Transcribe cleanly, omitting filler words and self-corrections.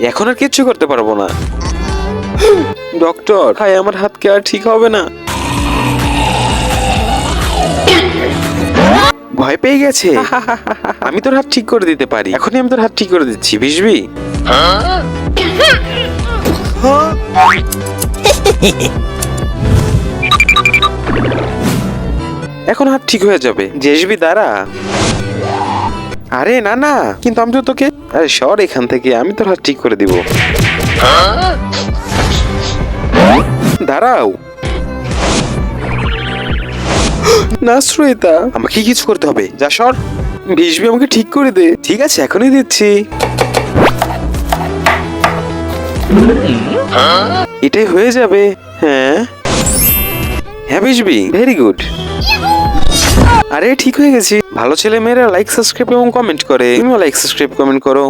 এখন আর কিচ্ছু করতে পারবো না। ডক্টর, হাই, আমার হাত কি আর ঠিক হবে না? ভয় পেয়ে গেছে। আমি তোর হাত ঠিক করে দিতে পারি, এখনই আমি তোর হাত ঠিক করে দিচ্ছি, ভিজবি? এখন হাত ঠিক হয়ে যাবে। জেসবি দাঁড়া। আরে না না, কিন্তু আমি তো তোকে, আরে সর এখান থেকে, আমি তোর হাত ঠিক করে দিব। দাঁড়াও না শ্রয়েতা, আমাকে কিছু করতে হবে। যা সর, ভিজবি, আমাকে ঠিক করে দে। ঠিক আছে, এখনই দিচ্ছি। এটাই হয়ে যাবে। হ্যাঁ হ্যাঁ ভিজবি, ভেরি গুড। আরে ঠিক হয়ে গেছি। ভালো ছেলে মেয়েরা লাইক, সাবস্ক্রাইব এবং কমেন্ট করে। তুমিও লাইক, সাবস্ক্রাইব, কমেন্ট করো।